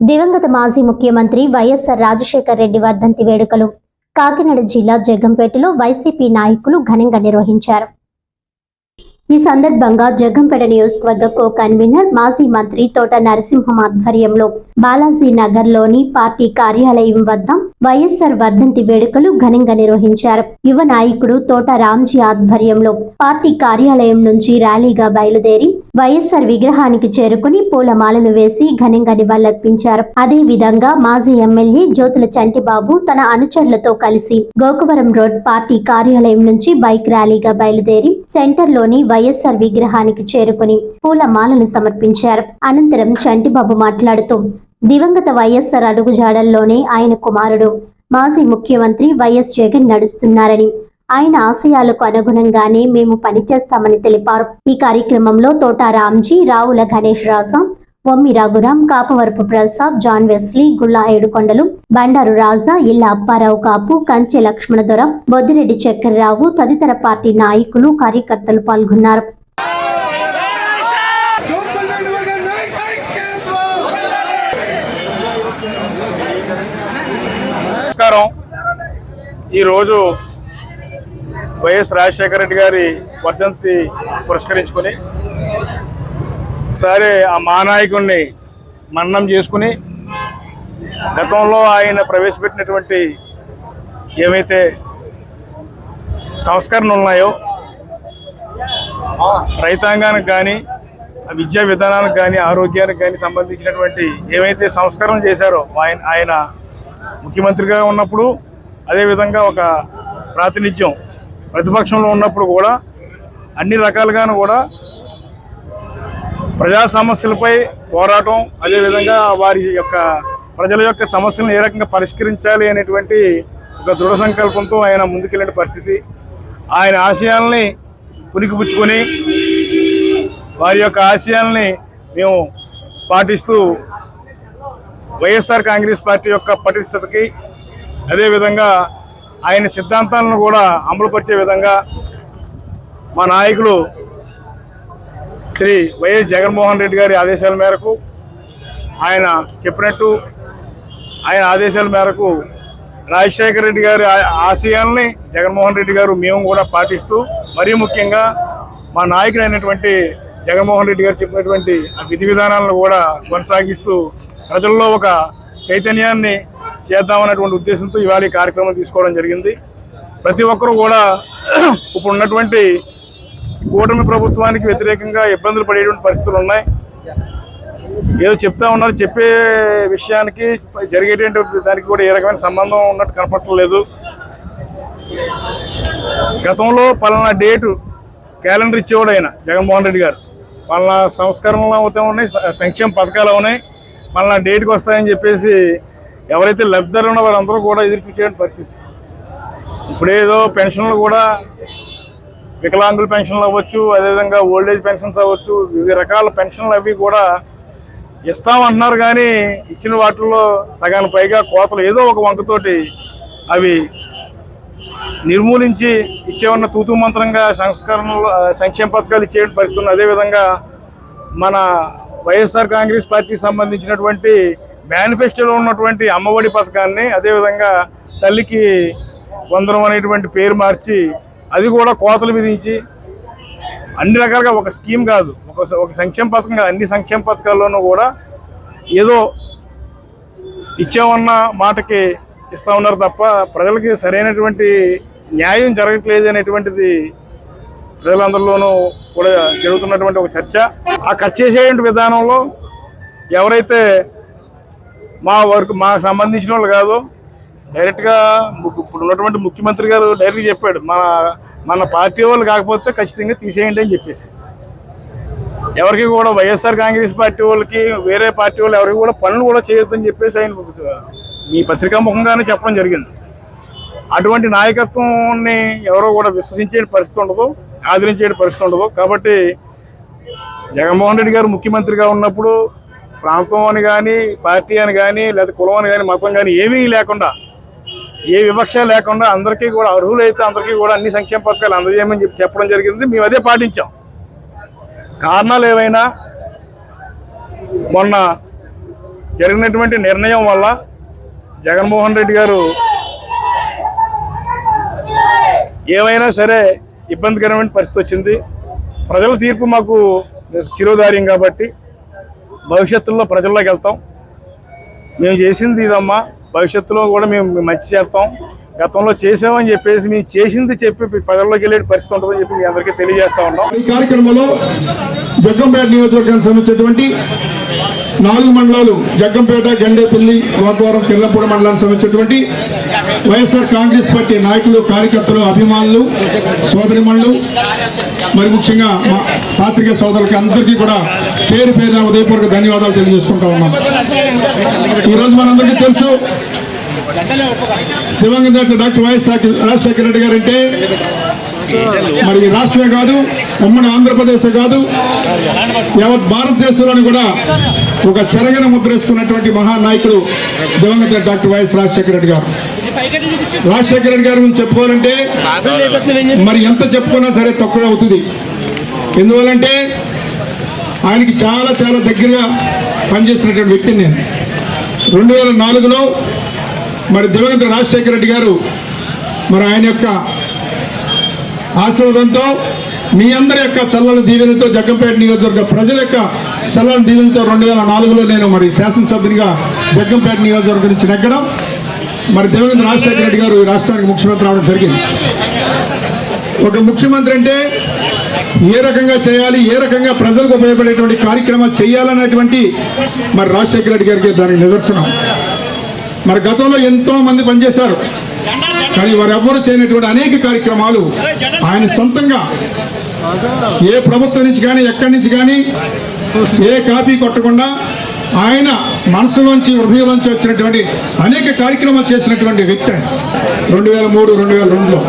దివంగత మాజీ ముఖ్యమంత్రి వైఎస్ఆర్ రాజశేఖర్ రెడ్డి వర్ధంతి వేడుకలు కాకినాడ జిల్లా జగ్గంపేటలో వైసీపీ నాయకులు ఘనంగా నిర్వహించారు. ఈ సందర్భంగా జగ్గంపేట నియోజకవర్గ కో కన్వీనర్ మాజీ మంత్రి తోట నరసింహం ఆధ్వర్యంలో బాలాజీ నగర్ లోని పార్టీ కార్యాలయం వద్ద వైఎస్ఆర్ వర్ధంతి వేడుకలు ఘనంగా నిర్వహించారు. యువ నాయకుడు తోట రామ్జీ ఆధ్వర్యంలో పార్టీ కార్యాలయం నుంచి ర్యాలీగా బయలుదేరి వైఎస్ఆర్ విగ్రహానికి చేరుకుని పూలమాలలు వేసి ఘనంగా నివాళులర్పించారు. అదే విధంగా మాజీ ఎమ్మెల్యే జ్యోతుల చంటిబాబు తన అనుచరులతో కలిసి గోకవరం రోడ్ పార్టీ కార్యాలయం నుంచి బైక్ ర్యాలీగా బయలుదేరి సెంటర్ లోని వైఎస్ఆర్ విగ్రహానికి చేరుకుని పూలమాలలు సమర్పించారు. అనంతరం చంటిబాబు మాట్లాడుతూ దివంగత వైఎస్ఆర్ అడుగుజాడల్లోనే ఆయన కుమారుడు మాజీ ముఖ్యమంత్రి వైఎస్ జగన్ నడుస్తున్నారని, ఆయన ఆశయాలకు అనుగుణంగానే మేము పనిచేస్తామని తెలిపారు. ఈ కార్యక్రమంలో తోట రామ్జీ, రావుల గణేష్ రాజా, వమ్మి రఘురాం, కాపవరపు ప్రసాద్, జాన్ వెస్లీ, గుల్లా ఏడుకొండలు, బండారు రాజా, ఇళ్ల అప్పారావు కాపు, కంచె లక్ష్మణదొర, బొద్దిరెడ్డి చక్కెరరావు తదితర పార్టీ నాయకులు, కార్యకర్తలు పాల్గొన్నారు. ఈరోజు వైఎస్ రాజశేఖర రెడ్డి గారి వర్ధంతి పురస్కరించుకొని ఒకసారి ఆ మహానాయకుడిని మన్నం చేసుకుని గతంలో ఆయన ప్రవేశపెట్టినటువంటి ఏవైతే సంస్కరణలు ఉన్నాయో రైతాంగానికి కానీ, విద్యా విధానానికి కానీ, ఆరోగ్యానికి కానీ సంబంధించినటువంటి ఏవైతే సంస్కరణలు చేశారో ఆయన ముఖ్యమంత్రిగా ఉన్నప్పుడు, అదేవిధంగా ఒక ప్రాతినిధ్యం ప్రతిపక్షంలో ఉన్నప్పుడు కూడా అన్ని రకాలుగాను కూడా ప్రజా సమస్యలపై పోరాటం, అదేవిధంగా వారి యొక్క ప్రజల యొక్క సమస్యలను ఏ రకంగా పరిష్కరించాలి అనేటువంటి ఒక దృఢ సంకల్పంతో ఆయన ముందుకెళ్ళిన పరిస్థితి. ఆయన ఆశయాల్ని పుణికిపుచ్చుకొని వారి యొక్క ఆశయాల్ని మేము పాటిస్తూ వైఎస్ఆర్ కాంగ్రెస్ పార్టీ యొక్క పటిష్టతకి, అదేవిధంగా ఆయన సిద్ధాంతాలను కూడా అమలుపరిచే విధంగా మా నాయకులు శ్రీ వైఎస్ జగన్మోహన్ రెడ్డి గారి ఆదేశాల మేరకు, ఆయన చెప్పినట్టు ఆయన ఆదేశాల మేరకు రాజశేఖర రెడ్డి గారి ఆశయాల్ని జగన్మోహన్ రెడ్డి గారు మేము కూడా పాటిస్తూ, మరీ ముఖ్యంగా మా నాయకుడు అయినటువంటి జగన్మోహన్ రెడ్డి గారు చెప్పినటువంటి విధి విధానాలను కూడా కొనసాగిస్తూ ప్రజల్లో ఒక చైతన్యాన్ని చేద్దామనేటువంటి ఉద్దేశంతో ఇవాళ ఈ కార్యక్రమం తీసుకోవడం జరిగింది. ప్రతి ఒక్కరూ కూడా ఇప్పుడు ఉన్నటువంటి కూటమి ప్రభుత్వానికి వ్యతిరేకంగా ఇబ్బందులు పడేటువంటి పరిస్థితులు ఉన్నాయి. ఏదో చెప్తా ఉన్నారు, చెప్పే విషయానికి జరిగేటువంటి దానికి కూడా ఏ రకమైన సంబంధం ఉన్నట్టు కనపడలేదు. గతంలో పలానా డేటు క్యాలెండర్ ఇచ్చేవాడు ఆయన జగన్మోహన్ రెడ్డి గారు, పలానా సంస్కరణలు అవుతా ఉన్నాయి, సంక్షేమ పథకాలు ఉన్నాయి, పలానా డేట్కి వస్తాయని చెప్పేసి ఎవరైతే లబ్ధిదారులు ఉన్నారో వారందరూ కూడా ఎదురు చూసే పరిస్థితి. ఇప్పుడేదో పెన్షన్లు కూడా వికలాంగుల పెన్షన్లు అవ్వచ్చు, అదేవిధంగా ఓల్డేజ్ పెన్షన్స్ అవ్వచ్చు, వివిధ రకాల పెన్షన్లు అవి కూడా ఇస్తామంటున్నారు. కానీ ఇచ్చిన వాటిల్లో సగానికి పైగా కోతలు ఏదో ఒక వంకతోటి అవి నిర్మూలించి ఇచ్చేవన్న తూతూ మంత్రంగా సంస్కరణలు, సంక్షేమ పథకాలు ఇచ్చే పరిస్థితి ఉంది. అదేవిధంగా మన వైఎస్ఆర్ కాంగ్రెస్ పార్టీకి సంబంధించినటువంటి మేనిఫెస్టోలో ఉన్నటువంటి అమ్మఒడి పథకాన్ని, అదేవిధంగా తల్లికి వందనం అనేటువంటి పేరు మార్చి అది కూడా కోతలు విధించి అన్ని రకాలుగా ఒక స్కీమ్ కాదు, ఒక సంక్షేమ పథకం కాదు, అన్ని సంక్షేమ పథకాల్లోనూ కూడా ఏదో ఇచ్చామన్న మాటకి ఇస్తూ ఉన్నారు తప్ప ప్రజలకి సరైనటువంటి న్యాయం జరగట్లేదు అనేటువంటిది ప్రజలందరిలోనూ కూడా జరుగుతున్నటువంటి ఒక చర్చ. ఆ ఖర్చు చేసేటువంటి విధానంలో ఎవరైతే మాకు సంబంధించిన వాళ్ళు కాదో డైరెక్ట్గా ఇప్పుడు ఉన్నటువంటి ముఖ్యమంత్రి గారు డైరెక్ట్గా చెప్పాడు, మన పార్టీ వాళ్ళు కాకపోతే ఖచ్చితంగా తీసేయండి అని చెప్పేసి. ఎవరికి కూడా వైఎస్ఆర్ కాంగ్రెస్ పార్టీ వాళ్ళకి వేరే పార్టీ వాళ్ళు ఎవరికి కూడా పనులు కూడా చేయొద్దని చెప్పేసి ఆయన మీ పత్రికాముఖంగానే చెప్పడం జరిగింది. అటువంటి నాయకత్వాన్ని ఎవరో కూడా విశ్వసించే పరిస్థితి ఉండదు, ఆదరించే పరిస్థితి ఉండదు. కాబట్టి జగన్మోహన్ రెడ్డి గారు ముఖ్యమంత్రిగా ఉన్నప్పుడు ప్రాంతం అని కానీ, పార్టీ అని కానీ, లేదా కులం అని కానీ, మతం కానీ ఏమీ లేకుండా, ఏ వివక్ష లేకుండా అందరికీ కూడా అర్హులైతే అందరికీ కూడా అన్ని సంక్షేమ పథకాలు అందజేయమని చెప్పడం జరిగింది. మేము అదే పాటించాం. కారణాలు ఏవైనా మొన్న జరిగినటువంటి నిర్ణయం వల్ల జగన్మోహన్ రెడ్డి గారు ఏమైనా సరే ఇబ్బందికరమైన పరిస్థితి వచ్చింది. ప్రజల తీర్పు మాకు శిరోధార్యం కాబట్టి భవిష్యత్తులో ప్రజల్లోకి వెళ్తాం. మేము చేసింది ఇదమ్మా, భవిష్యత్తులో కూడా మేము మంచి చేస్తాం. గతంలో చేసామని చెప్పేసి మేము చేసింది చెప్పి ప్రజల్లోకి వెళ్ళే పరిస్థితి ఉంటుందని చెప్పి మీ అందరికీ తెలియజేస్తా ఉన్నాం. ఈ కార్యక్రమంలో జగ్గంపేట నియోజకవర్గానికి సంబంధించినటువంటి 4 మండలాలు జగ్గంపేట, గండేపల్లి, గోకవరం, కిర్లంపూడి మండలానికి సంబంధించినటువంటి వైఎస్ఆర్ కాంగ్రెస్ పార్టీ నాయకులు, కార్యకర్తలు, అభిమానులు, సోదరిమణులు, మరి ముఖ్యంగా మా పాత్రికేయ సోదరులకి అందరికీ కూడా పేరు పేరున ఉదయపూర్వక ధన్యవాదాలు తెలియజేసుకుంటా ఉన్నాం. ఈరోజు మనందరికీ తెలుసు, దివంగత డాక్టర్ వైఎస్ రాజశేఖర రెడ్డి గారు అంటే మరి రాష్ట్రమే కాదు, ఉమ్మడి ఆంధ్రప్రదేశ్ కాదు, యావత్ భారతదేశంలోని కూడా ఒక చెరగని ముద్రేసుకున్నటువంటి మహానాయకుడు దివంగత డాక్టర్ వైఎస్ రాజశేఖర రెడ్డి గారు. రాజశేఖర రెడ్డి గారి గురించి చెప్పుకోవాలంటే మరి ఎంత చెప్పుకున్నా సరే తక్కువ అవుతుంది. ఎందువల్లంటే ఆయనకి చాలా చాలా దగ్గరగా పనిచేసినటువంటి వ్యక్తిని నేను. 2004లో మరి దివంగత రాజశేఖర రెడ్డి గారు మరి ఆయన యొక్క ఆశీర్వాదంతో, మీ అందరి యొక్క చల్లని దీవెనతో, జగ్గంపేట నియోజకవర్గ ప్రజల యొక్క చల్లని దీవెనతో 2004లో నేను మరి శాసనసభ్యునిగా జగ్గంపేట నియోజకవర్గం నుంచి నెగ్గడం, మరి దివంగత రాజశేఖర రెడ్డి గారు ఈ రాష్ట్రానికి ముఖ్యమంత్రి అవడం జరిగింది. ఒక ముఖ్యమంత్రి అంటే ఏ రకంగా చేయాలి, ఏ రకంగా ప్రజలకు ఉపయోగపడేటువంటి కార్యక్రమాలు చేయాలనేటువంటి మరి రాజశేఖర రెడ్డి గారికి దానికి నిదర్శనం. మరి గతంలో ఎంతో మంది పనిచేశారు, కానీ వారెవ్వరూ చేయనటువంటి అనేక కార్యక్రమాలు ఆయన సొంతంగా ఏ ప్రభుత్వం నుంచి కానీ ఎక్కడి నుంచి కానీ ఏ కాపీ కొట్టకుండా ఆయన మనసులోంచి, హృదయంలోంచి వచ్చినటువంటి అనేక కార్యక్రమాలు చేసినటువంటి వ్యక్తి. 2003, 2002లో